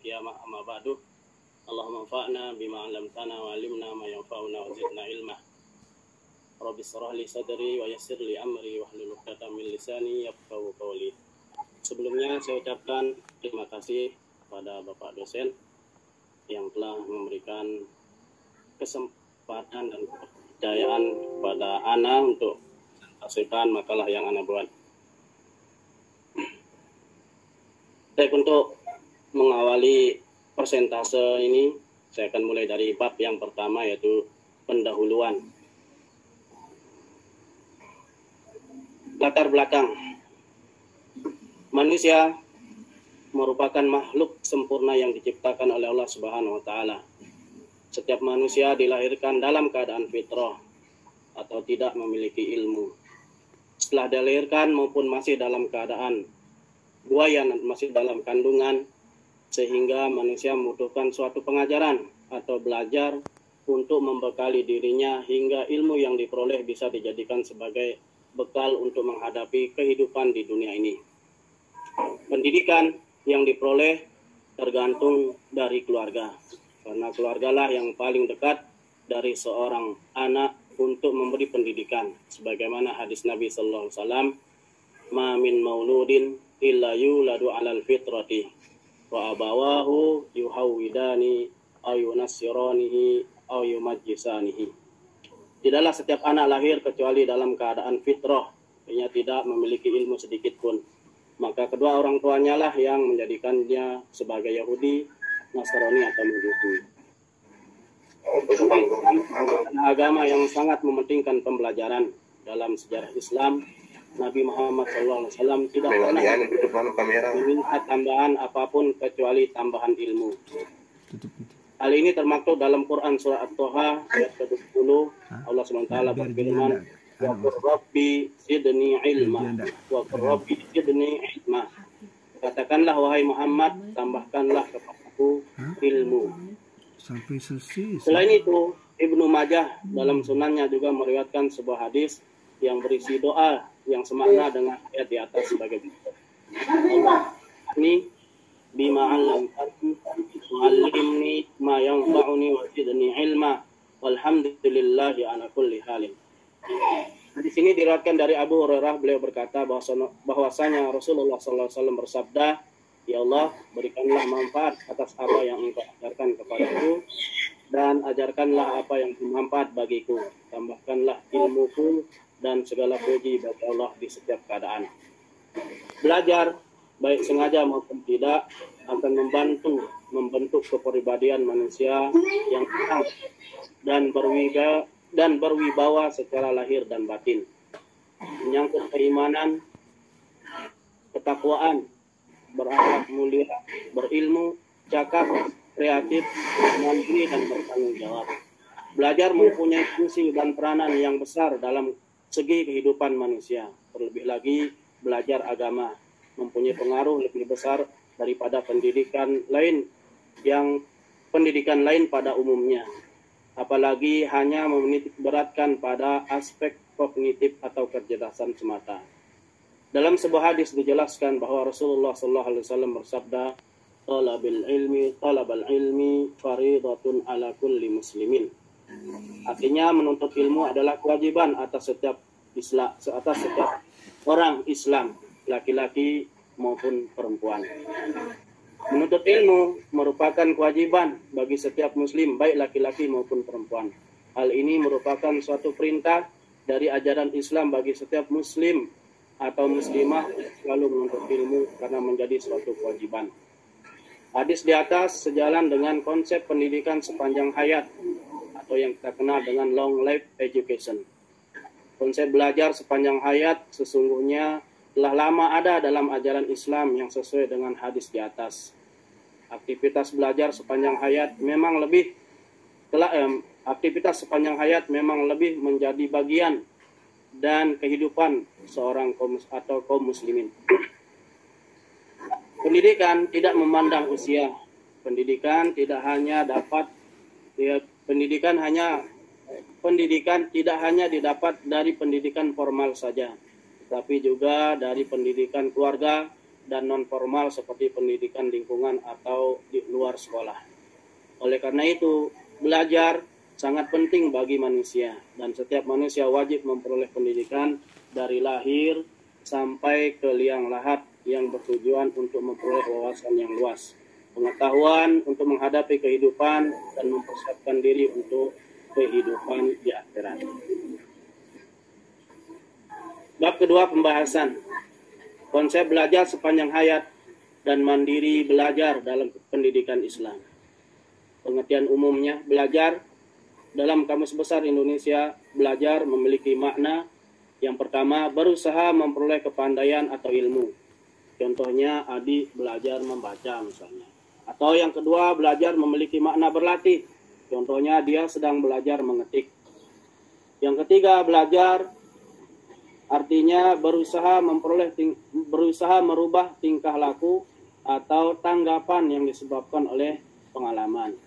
qiyamah, amma ba'du. Allahumma anfa'na bima 'allamtana wa 'allimna ma yanfa'una wa zidna ilma. Rabbi shrah li sadri wa yassir li amri wahlul 'uqdatam min lisani yafqahu qawli. Sebelumnya saya ucapkan terima kasih kepada Bapak dosen yang telah memberikan kesempatan dan kepercayaan kepada Ana untuk menghasilkan makalah yang Ana buat. Baik, untuk mengawali persentase ini, saya akan mulai dari bab yang pertama, yaitu pendahuluan. Latar belakang. Manusia merupakan makhluk sempurna yang diciptakan oleh Allah Subhanahu wa taala. Setiap manusia dilahirkan dalam keadaan fitrah atau tidak memiliki ilmu. Setelah dilahirkan maupun masih dalam keadaan buaya, masih dalam kandungan, sehingga manusia membutuhkan suatu pengajaran atau belajar untuk membekali dirinya hingga ilmu yang diperoleh bisa dijadikan sebagai bekal untuk menghadapi kehidupan di dunia ini. Pendidikan yang diperoleh tergantung dari keluarga, karena keluargalah yang paling dekat dari seorang anak untuk memberi pendidikan. Sebagaimana hadis Nabi sallallahu alaihi wasallam, "Ma min mauludin illa yuladu 'alal fitrati wa abawahu yuhawidani aw yunassiranihi aw yumajjisanihi." Tidaklah setiap anak lahir kecuali dalam keadaan fitrah, artinya tidak memiliki ilmu sedikit pun. Maka kedua orang tuanya lah yang menjadikannya sebagai Yahudi, Nasrani atau Majusi. Agama yang sangat mementingkan pembelajaran dalam sejarah Islam. Nabi Muhammad SAW tidak pernah meminta tambahan apapun kecuali tambahan ilmu. Hal ini termaktub dalam Quran surah At-Toha ayat ke-20. Allah SWT berfirman, "Wa qur rabbi zidni ilma, wa qur rabbi zidni ilma." Katakanlah wahai Muhammad, tambahkanlah kepadaku ilmu. Sampai selesai. Selain itu, Ibnu Majah dalam sunannya juga meriwayatkan sebuah hadis yang berisi doa yang semakna dengan ayat di atas sebagai berikut. Ini bima 'allamtani wa'allimni ma yanfa'uni wa zidni ilma walhamdulillahi ala kulli halin. Di sini diriwayatkan dari Abu Hurairah, beliau berkata bahwasanya Rasulullah SAW bersabda, "Ya Allah, berikanlah manfaat atas apa yang Engkau ajarkan kepadaku, dan ajarkanlah apa yang bermanfaat bagiku. Tambahkanlah ilmuku dan segala puji bagi Allah di setiap keadaan." Belajar, baik sengaja maupun tidak, akan membentuk kepribadian manusia yang tenang dan berwibawa secara lahir dan batin. Menyangkut keimanan, ketakwaan, berakhlak mulia, berilmu, cakap, kreatif, mandiri, dan bertanggung jawab. Belajar mempunyai fungsi dan peranan yang besar dalam segi kehidupan manusia. Terlebih lagi, belajar agama mempunyai pengaruh lebih besar daripada pendidikan lain pada umumnya. Apalagi hanya menitik beratkan pada aspek kognitif atau kecerdasan semata. Dalam sebuah hadis dijelaskan bahwa Rasulullah SAW bersabda, "Talabul ilmi faridatun ala kulli muslimin." Artinya menuntut ilmu adalah kewajiban atas setiap orang Islam, laki-laki maupun perempuan. Menuntut ilmu merupakan kewajiban bagi setiap muslim, baik laki-laki maupun perempuan. Hal ini merupakan suatu perintah dari ajaran Islam bagi setiap muslim atau muslimah selalu menuntut ilmu karena menjadi suatu kewajiban. Hadis di atas sejalan dengan konsep pendidikan sepanjang hayat atau yang kita kenal dengan long life education. Konsep belajar sepanjang hayat sesungguhnya telah lama ada dalam ajaran Islam yang sesuai dengan hadis di atas. Aktivitas belajar sepanjang hayat memang lebih menjadi bagian dan kehidupan seorang kaum muslimin. Pendidikan tidak memandang usia. Pendidikan tidak hanya didapat dari pendidikan formal saja, tapi juga dari pendidikan keluarga dan non formal seperti pendidikan lingkungan atau di luar luar sekolah. Oleh karena itu, belajar sangat penting bagi manusia, dan setiap manusia wajib memperoleh pendidikan dari lahir sampai ke liang lahat yang bertujuan untuk memperoleh wawasan yang luas, pengetahuan untuk menghadapi kehidupan dan mempersiapkan diri untuk kehidupan di akhirat. Bab kedua, pembahasan konsep belajar sepanjang hayat dan mandiri belajar dalam pendidikan Islam. Pengertian umumnya, belajar dalam Kamus Besar Indonesia, belajar memiliki makna yang pertama, berusaha memperoleh kepandaian atau ilmu. Contohnya, adik belajar membaca misalnya. Atau yang kedua, belajar memiliki makna berlatih. Contohnya, dia sedang belajar mengetik. Yang ketiga, belajar artinya berusaha merubah tingkah laku atau tanggapan yang disebabkan oleh pengalaman.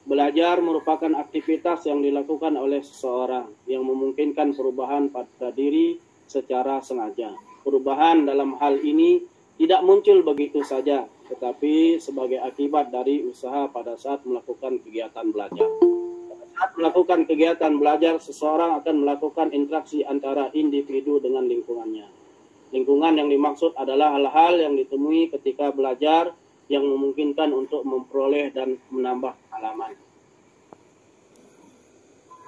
Belajar merupakan aktivitas yang dilakukan oleh seseorang yang memungkinkan perubahan pada diri secara sengaja. Perubahan dalam hal ini tidak muncul begitu saja, tetapi sebagai akibat dari usaha pada saat melakukan kegiatan belajar. Saat melakukan kegiatan belajar, seseorang akan melakukan interaksi antara individu dengan lingkungannya. Lingkungan yang dimaksud adalah hal-hal yang ditemui ketika belajar yang memungkinkan untuk memperoleh dan menambah pengalaman.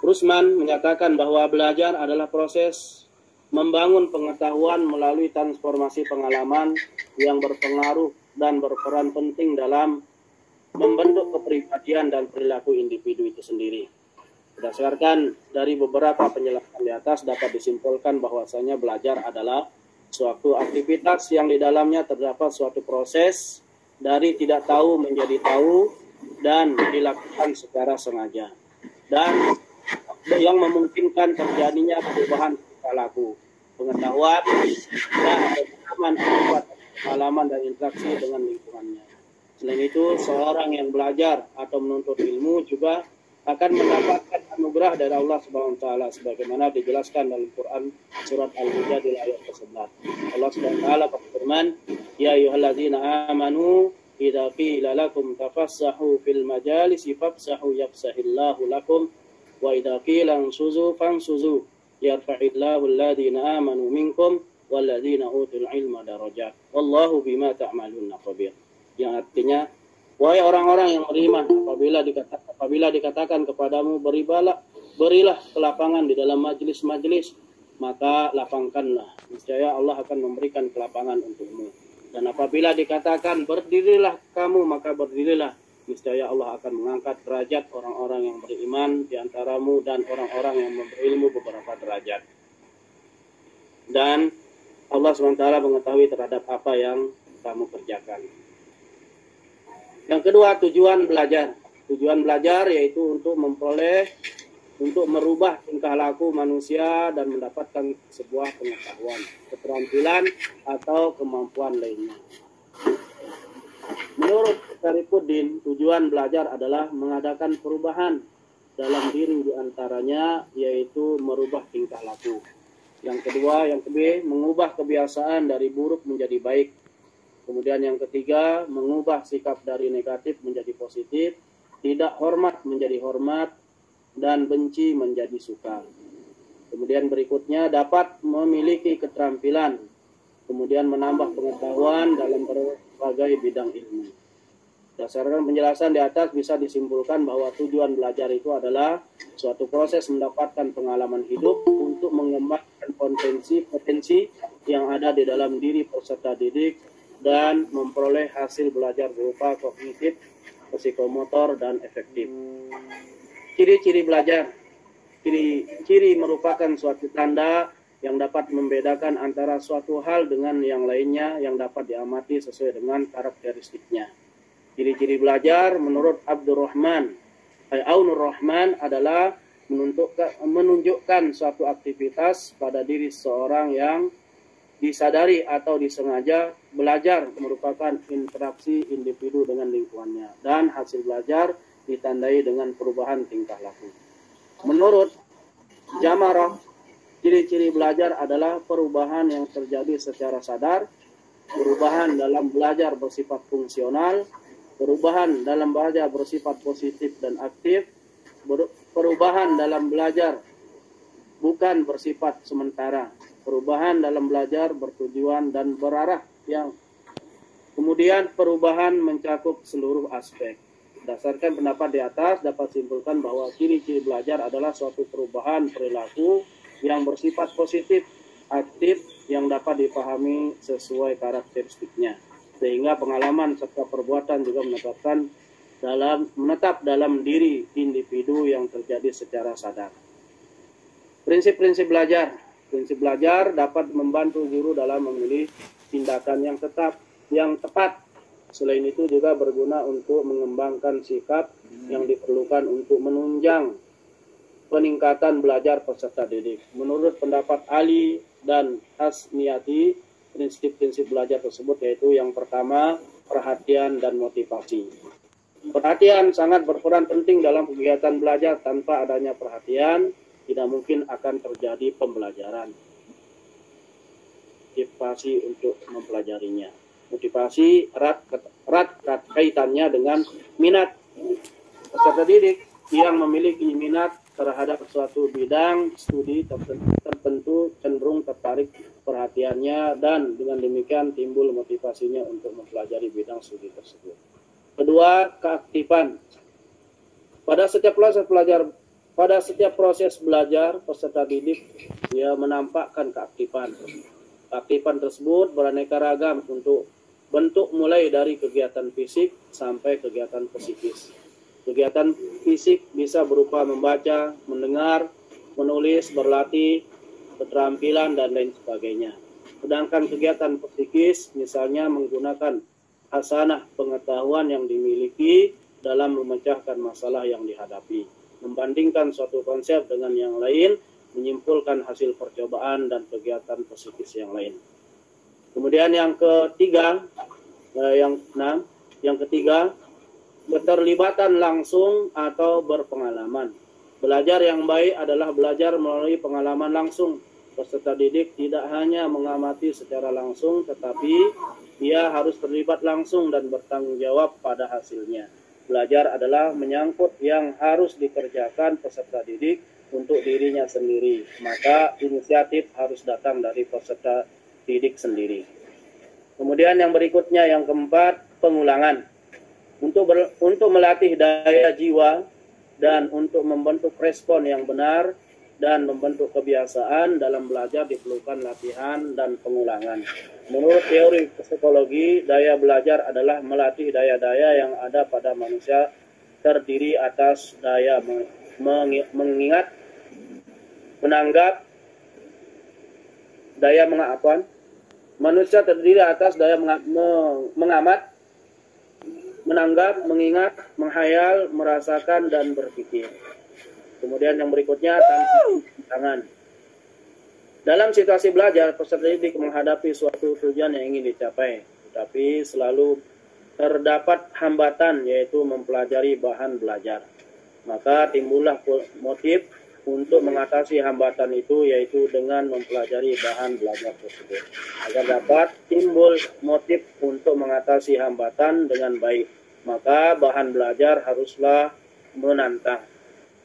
Rusman menyatakan bahwa belajar adalah proses membangun pengetahuan melalui transformasi pengalaman yang berpengaruh dan berperan penting dalam membentuk kepribadian dan perilaku individu itu sendiri. Berdasarkan dari beberapa penjelasan di atas dapat disimpulkan bahwasanya belajar adalah suatu aktivitas yang di dalamnya terdapat suatu proses dari tidak tahu menjadi tahu dan dilakukan secara sengaja, dan yang memungkinkan terjadinya perubahan perilaku, pengetahuan, dan pengalaman dan interaksi dengan lingkungannya. Selain itu, seorang yang belajar atau menuntut ilmu juga akan mendapatkan anugerah dari Allah Subhanahu wa taala sebagaimana dijelaskan dalam Quran surat Al-Mujadil ayat ke-11. Allah Subhanahu wa taala berfirman, "Ya ayyuhalladzina amanu idza qila lakum tafassahu fil majalisi fafsahu yafsahillahu lakum wa idza qila ansuzu fansuzu yarfa'illahu alladhina amanu minkum walladzina utul ilma darajat wallahu bima ta'maluna khabir." Yang artinya, wahai orang-orang yang beriman, apabila dikatakan kepadamu berilah kelapangan di dalam majelis-majelis, maka lapangkanlah, niscaya Allah akan memberikan kelapangan untukmu. Dan apabila dikatakan berdirilah kamu, maka berdirilah, niscaya Allah akan mengangkat derajat orang-orang yang beriman di antaramu dan orang-orang yang berilmu beberapa derajat. Dan Allah SWT mengetahui terhadap apa yang kamu kerjakan. Yang kedua, tujuan belajar. Tujuan belajar yaitu untuk merubah tingkah laku manusia dan mendapatkan sebuah pengetahuan, keterampilan, atau kemampuan lainnya. Menurut Sarifuddin, tujuan belajar adalah mengadakan perubahan dalam diri diantaranya, yaitu merubah tingkah laku. Yang kedua, yang kedua, mengubah kebiasaan dari buruk menjadi baik. Kemudian yang ketiga, mengubah sikap dari negatif menjadi positif, tidak hormat menjadi hormat, dan benci menjadi suka. Kemudian berikutnya, dapat memiliki keterampilan, kemudian menambah pengetahuan dalam berbagai bidang ilmu. Berdasarkan penjelasan di atas bisa disimpulkan bahwa tujuan belajar itu adalah suatu proses mendapatkan pengalaman hidup untuk mengembangkan potensi yang ada di dalam diri peserta didik dan memperoleh hasil belajar berupa kognitif, psikomotor, dan efektif. Ciri-ciri belajar. Ciri merupakan suatu tanda yang dapat membedakan antara suatu hal dengan yang lainnya yang dapat diamati sesuai dengan karakteristiknya. Ciri-ciri belajar menurut Abdurrahman Aunur Rahman adalah menunjukkan suatu aktivitas pada diri seorang yang disadari atau disengaja. Belajar merupakan interaksi individu dengan lingkungannya, dan hasil belajar ditandai dengan perubahan tingkah laku. Menurut Jamarah, ciri-ciri belajar adalah perubahan yang terjadi secara sadar, perubahan dalam belajar bersifat fungsional, Perubahan dalam belajar bersifat positif dan aktif. Perubahan dalam belajar bukan bersifat sementara. Perubahan dalam belajar bertujuan dan berarah yang kemudian perubahan mencakup seluruh aspek. Berdasarkan pendapat di atas dapat simpulkan bahwa ciri-ciri belajar adalah suatu perubahan perilaku yang bersifat positif, aktif, yang dapat dipahami sesuai karakteristiknya. Sehingga pengalaman serta perbuatan juga menetap dalam diri individu yang terjadi secara sadar. Prinsip-prinsip belajar. Prinsip belajar dapat membantu guru dalam memilih tindakan yang tepat. Selain itu juga berguna untuk mengembangkan sikap yang diperlukan untuk menunjang peningkatan belajar peserta didik. Menurut pendapat Ali dan Hasniati, prinsip-prinsip belajar tersebut yaitu yang pertama, perhatian dan motivasi. Perhatian sangat berperan penting dalam kegiatan belajar. Tanpa adanya perhatian, tidak mungkin akan terjadi pembelajaran. Motivasi untuk mempelajarinya. Motivasi erat kaitannya dengan minat. Peserta didik yang memiliki minat terhadap suatu bidang studi tertentu cenderung tertarik perhatiannya, dan dengan demikian timbul motivasinya untuk mempelajari bidang studi tersebut. Kedua, keaktifan. Pada setiap proses belajar, peserta didik dia menampakkan keaktifan. Keaktifan tersebut beraneka ragam untuk bentuk mulai dari kegiatan fisik sampai kegiatan psikis. Kegiatan fisik bisa berupa membaca, mendengar, menulis, berlatih, keterampilan, dan lain sebagainya. Sedangkan kegiatan psikis misalnya menggunakan hasanah pengetahuan yang dimiliki dalam memecahkan masalah yang dihadapi, membandingkan suatu konsep dengan yang lain, menyimpulkan hasil percobaan dan kegiatan psikis yang lain. Kemudian yang ketiga, keterlibatan langsung atau berpengalaman. Belajar yang baik adalah belajar melalui pengalaman langsung. Peserta didik tidak hanya mengamati secara langsung, tetapi ia harus terlibat langsung dan bertanggung jawab pada hasilnya. Belajar adalah menyangkut yang harus dikerjakan peserta didik untuk dirinya sendiri. Maka inisiatif harus datang dari peserta didik sendiri. Kemudian yang berikutnya, yang keempat, pengulangan. Untuk melatih daya jiwa dan untuk membentuk respon yang benar dan membentuk kebiasaan dalam belajar diperlukan latihan dan pengulangan. Menurut teori psikologi, daya belajar adalah melatih daya-daya yang ada pada manusia, terdiri atas daya mengingat, menanggap, daya mengapan. Manusia terdiri atas daya mengamat, menanggap, mengingat, menghayal, merasakan, dan berpikir. Kemudian yang berikutnya, tantangan. Dalam situasi belajar, peserta didik menghadapi suatu tujuan yang ingin dicapai, tetapi selalu terdapat hambatan, yaitu mempelajari bahan belajar. Maka timbullah motif untuk mengatasi hambatan itu, yaitu dengan mempelajari bahan belajar tersebut. Agar dapat timbul motif untuk mengatasi hambatan dengan baik, maka bahan belajar haruslah menantang.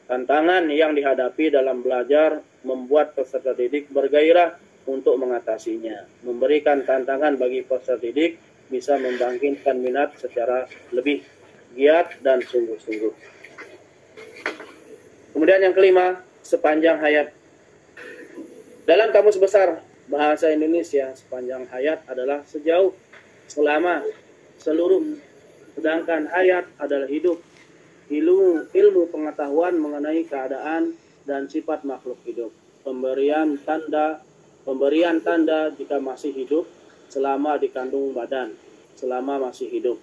Tantangan yang dihadapi dalam belajar membuat peserta didik bergairah untuk mengatasinya. Memberikan tantangan bagi peserta didik bisa membangkitkan minat secara lebih giat dan sungguh-sungguh. Kemudian yang kelima, sepanjang hayat. Dalam Kamus Besar Bahasa Indonesia, sepanjang hayat adalah sejauh, selama, seluruh. Sedangkan hayat adalah hidup. Ilmu pengetahuan mengenai keadaan dan sifat makhluk hidup. Pemberian tanda jika masih hidup, selama dikandung badan, selama masih hidup.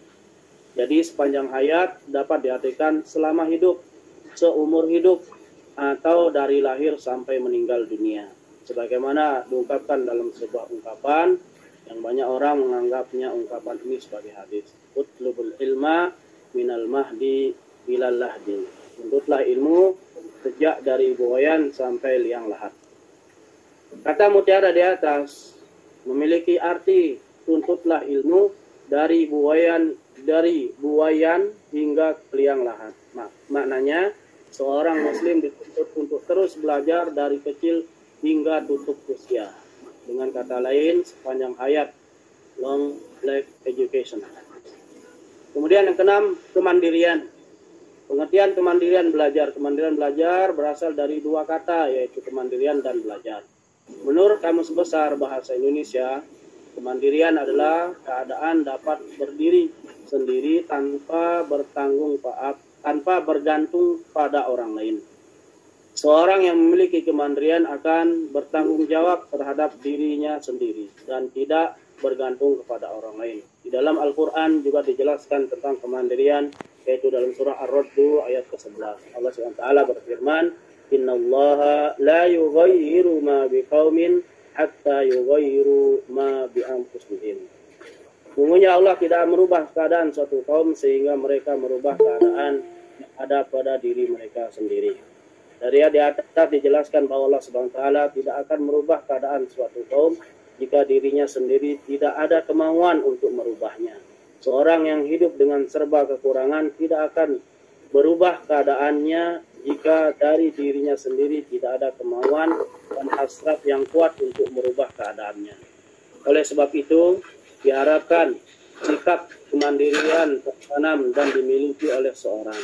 Jadi sepanjang hayat dapat diartikan selama hidup, seumur hidup, atau dari lahir sampai meninggal dunia. Sebagaimana diungkapkan dalam sebuah ungkapan yang banyak orang menganggapnya ungkapan ini sebagai hadis. Utlubul ilma minal mahdi ilal lahdi. Tuntutlah ilmu sejak dari buayan sampai liang lahat. Kata mutiara di atas memiliki arti tuntutlah ilmu dari buayan dari buayan hingga ke liang lahat. Maknanya seorang muslim dituntut untuk terus belajar dari kecil hingga tutup usia. Dengan kata lain, sepanjang hayat, long life education. Kemudian yang keenam, kemandirian. Pengertian kemandirian belajar. Kemandirian belajar berasal dari dua kata, yaitu kemandirian dan belajar. Menurut Kamus Besar Bahasa Indonesia, kemandirian adalah keadaan dapat berdiri sendiri tanpa bergantung pada orang lain. Seorang yang memiliki kemandirian akan bertanggung jawab terhadap dirinya sendiri dan tidak bergantung kepada orang lain. Di dalam Al-Quran juga dijelaskan tentang kemandirian, yaitu dalam surah Ar-Ra'd ayat ke-11. Allah SWT berfirman, "Innallaha la yughayyiru ma biqaumin hatta yughayyiru ma bi anfusihim." Sesungguhnya Allah tidak merubah keadaan suatu kaum sehingga mereka merubah keadaan yang ada pada diri mereka sendiri. Dari di atas dijelaskan bahwa Allah SWT tidak akan merubah keadaan suatu kaum jika dirinya sendiri tidak ada kemauan untuk merubahnya. Seorang yang hidup dengan serba kekurangan tidak akan berubah keadaannya jika dari dirinya sendiri tidak ada kemauan dan hasrat yang kuat untuk merubah keadaannya. Oleh sebab itu, diharapkan sikap kemandirian tertanam dan dimiliki oleh seorang,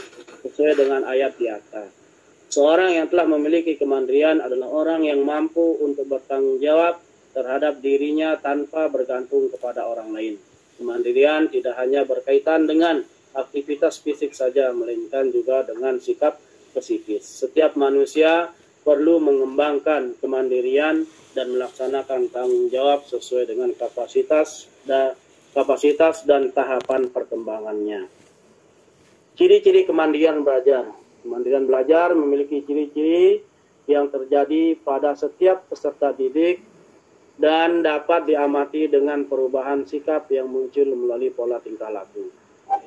sesuai dengan ayat di atas. Seorang yang telah memiliki kemandirian adalah orang yang mampu untuk bertanggung jawab terhadap dirinya tanpa bergantung kepada orang lain. Kemandirian tidak hanya berkaitan dengan aktivitas fisik saja, melainkan juga dengan sikap psikis. Setiap manusia perlu mengembangkan kemandirian dan melaksanakan tanggung jawab sesuai dengan kapasitas dan tahapan perkembangannya. Ciri-ciri kemandirian belajar. Kemandirian belajar memiliki ciri-ciri yang terjadi pada setiap peserta didik dan dapat diamati dengan perubahan sikap yang muncul melalui pola tingkah laku.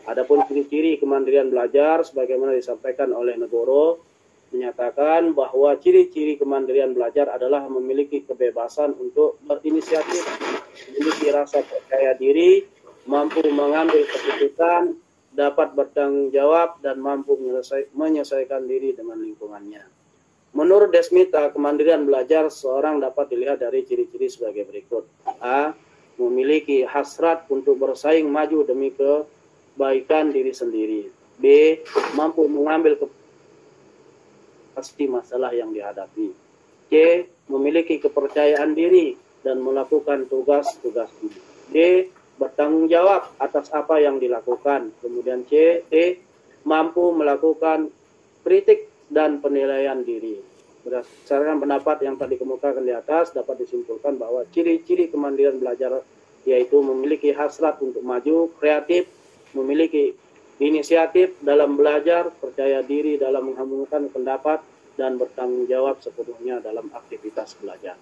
Adapun ciri-ciri kemandirian belajar sebagaimana disampaikan oleh Negoro menyatakan bahwa ciri-ciri kemandirian belajar adalah memiliki kebebasan untuk berinisiatif, memiliki rasa percaya diri, mampu mengambil keputusan, dapat bertanggung jawab, dan mampu menyelesaikan diri dengan lingkungannya. Menurut Desmita, kemandirian belajar seorang dapat dilihat dari ciri-ciri sebagai berikut. A. Memiliki hasrat untuk bersaing maju demi kebaikan diri sendiri. B. Mampu mengambil pasti masalah yang dihadapi. C. Memiliki kepercayaan diri dan melakukan tugas-tugas ini. D. Bertanggung jawab atas apa yang dilakukan. Kemudian C. D. Mampu melakukan kritik dan penilaian diri. Berdasarkan pendapat yang tadi dikemukakan di atas, dapat disimpulkan bahwa ciri-ciri kemandirian belajar yaitu memiliki hasrat untuk maju, kreatif, memiliki inisiatif dalam belajar, percaya diri dalam menghambungkan pendapat, dan bertanggung jawab sepenuhnya dalam aktivitas belajar.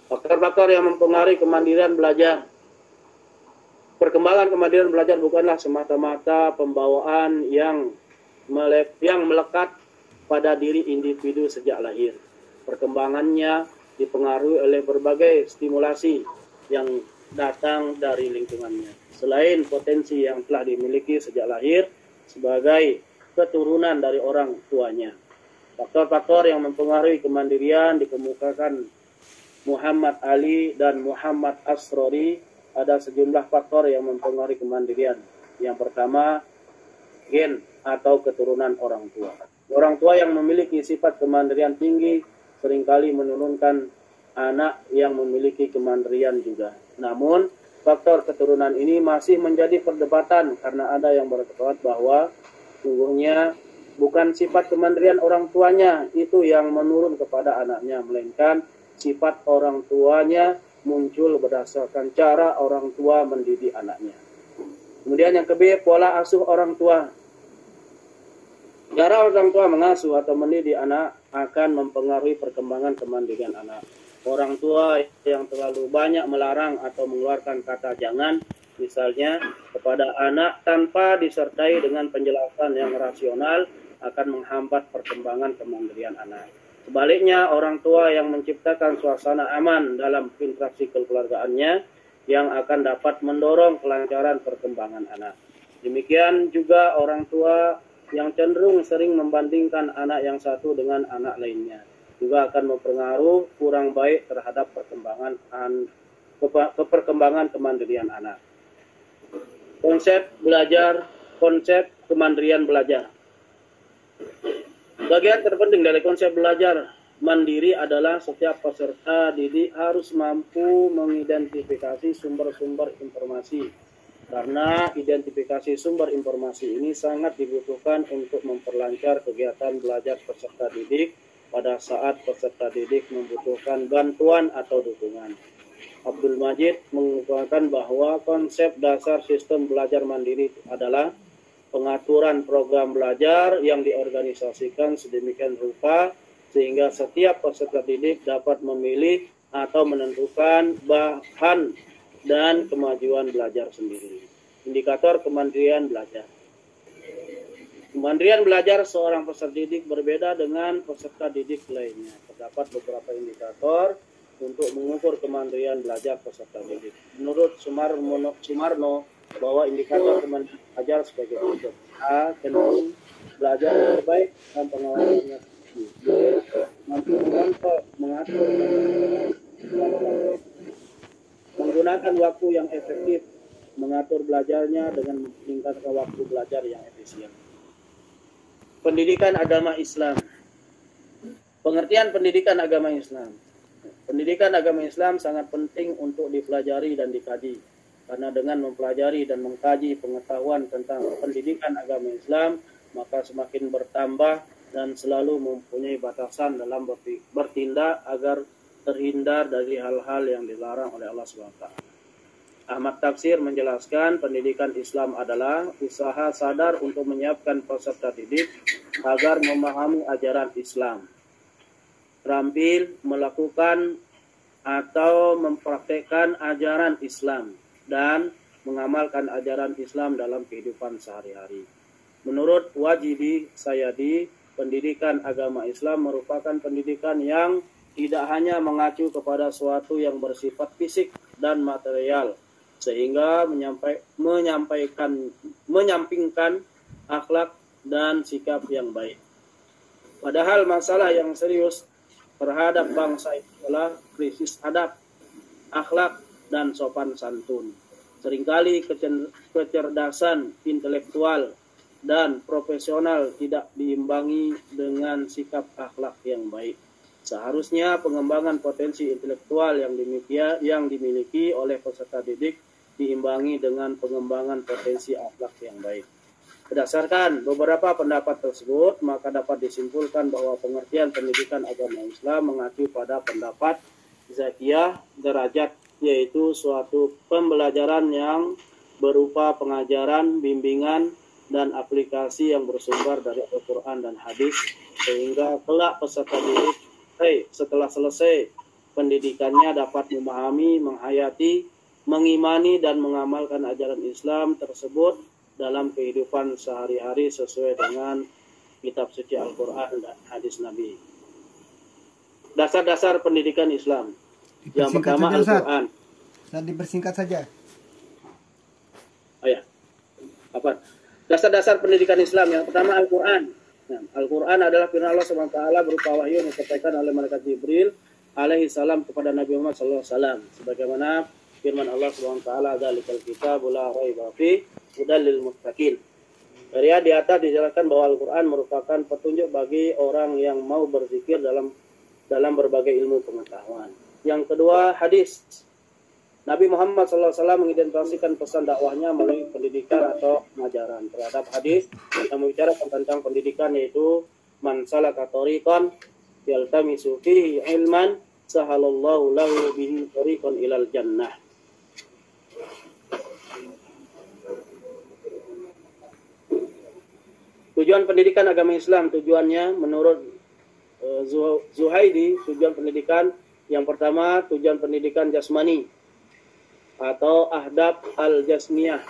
Faktor-faktor yang mempengaruhi kemandirian belajar. Perkembangan kemandirian belajar bukanlah semata-mata pembawaan yang melekat pada diri individu sejak lahir. Perkembangannya dipengaruhi oleh berbagai stimulasi yang datang dari lingkungannya. Selain potensi yang telah dimiliki sejak lahir sebagai keturunan dari orang tuanya. Faktor-faktor yang mempengaruhi kemandirian dikemukakan Muhammad Ali dan Muhammad Asrori. Ada sejumlah faktor yang mempengaruhi kemandirian. Yang pertama, gen atau keturunan orang tua. Orang tua yang memiliki sifat kemandirian tinggi seringkali menurunkan anak yang memiliki kemandirian juga. Namun, faktor keturunan ini masih menjadi perdebatan karena ada yang berpendapat bahwa sungguhnya bukan sifat kemandirian orang tuanya itu yang menurun kepada anaknya, melainkan sifat orang tuanya muncul berdasarkan cara orang tua mendidik anaknya. Kemudian yang kedua, pola asuh orang tua. Cara orang tua mengasuh atau mendidik anak akan mempengaruhi perkembangan kemandirian anak. Orang tua yang terlalu banyak melarang atau mengeluarkan kata jangan, misalnya kepada anak tanpa disertai dengan penjelasan yang rasional, akan menghambat perkembangan kemandirian anak. Sebaliknya, orang tua yang menciptakan suasana aman dalam interaksi kekeluargaannya yang akan dapat mendorong kelancaran perkembangan anak. Demikian juga orang tua yang cenderung sering membandingkan anak yang satu dengan anak lainnya juga akan mempengaruhi kurang baik terhadap perkembangan kemandirian anak. Konsep kemandirian belajar. Bagian terpenting dari konsep belajar mandiri adalah setiap peserta didik harus mampu mengidentifikasi sumber-sumber informasi. Karena identifikasi sumber informasi ini sangat dibutuhkan untuk memperlancar kegiatan belajar peserta didik pada saat peserta didik membutuhkan bantuan atau dukungan. Abdul Majid mengungkapkan bahwa konsep dasar sistem belajar mandiri adalah pengaturan program belajar yang diorganisasikan sedemikian rupa sehingga setiap peserta didik dapat memilih atau menentukan bahan dan kemajuan belajar sendiri. Indikator kemandirian belajar. Kemandirian belajar seorang peserta didik berbeda dengan peserta didik lainnya. Terdapat beberapa indikator untuk mengukur kemandirian belajar peserta didik. Menurut Sumarno, bahwa indikator kemandirian belajar sebagai berikut. A. Cenderung belajar terbaik dan pengawasannya. B. Mampu mengatur, menggunakan waktu yang efektif, mengatur belajarnya dengan meningkatkan waktu belajar yang efisien. Pendidikan agama Islam. Pengertian pendidikan agama Islam. Pendidikan agama Islam sangat penting untuk dipelajari dan dikaji. Karena dengan mempelajari dan mengkaji pengetahuan tentang pendidikan agama Islam, maka semakin bertambah dan selalu mempunyai batasan dalam bertindak agar terhindar dari hal-hal yang dilarang oleh Allah SWT. Ahmad Tafsir menjelaskan pendidikan Islam adalah usaha sadar untuk menyiapkan peserta didik agar memahami ajaran Islam, terampil melakukan atau mempraktekkan ajaran Islam, dan mengamalkan ajaran Islam dalam kehidupan sehari-hari. Menurut Wajibi Sayadi, pendidikan agama Islam merupakan pendidikan yang tidak hanya mengacu kepada suatu yang bersifat fisik dan material, sehingga menyampingkan akhlak dan sikap yang baik. Padahal masalah yang serius terhadap bangsa itu adalah krisis adab, akhlak, dan sopan santun. Seringkali kecerdasan intelektual dan profesional tidak diimbangi dengan sikap akhlak yang baik. Seharusnya pengembangan potensi intelektual yang dimiliki oleh peserta didik diimbangi dengan pengembangan potensi akhlak yang baik. Berdasarkan beberapa pendapat tersebut, maka dapat disimpulkan bahwa pengertian pendidikan agama Islam mengacu pada pendapat Zakiyah derajat, yaitu suatu pembelajaran yang berupa pengajaran, bimbingan, dan aplikasi yang bersumber dari Al-Quran dan hadis, sehingga kelak peserta didik setelah selesai pendidikannya dapat memahami, menghayati, mengimani, dan mengamalkan ajaran Islam tersebut dalam kehidupan sehari-hari sesuai dengan kitab suci Al-Quran dan hadis Nabi. Dasar-dasar pendidikan Islam. Yang pertama Al-Quran. Dan dipersingkat saja. Oh ya. Apa? Dasar-dasar pendidikan Islam. Yang pertama Al-Quran. Nah, Al-Quran adalah firman Allah SWT berupa wahyu yang disampaikan oleh malaikat Jibril alaihi salam kepada Nabi Muhammad SAW. Sebagaimana firman Allah SWT, "Dzalikal kitabul la raiba fihi hudal lil muttaqin." Dari di atas dijelaskan bahwa Al-Quran merupakan petunjuk bagi orang yang mau berzikir dalam berbagai ilmu pengetahuan. Yang kedua, hadis. Nabi Muhammad SAW mengidentifikasikan pesan dakwahnya melalui pendidikan atau pengajaran terhadap hadis yang membicarakan tentang pendidikan, yaitu man salaka tariqan yaltamisu fihi ilman sahalallahu lahu bihi tariqan ilal jannah. Tujuan pendidikan agama Islam, tujuannya menurut Zuhaidi, tujuan pendidikan yang pertama, tujuan pendidikan jasmani atau ahdab al-jasmiyah,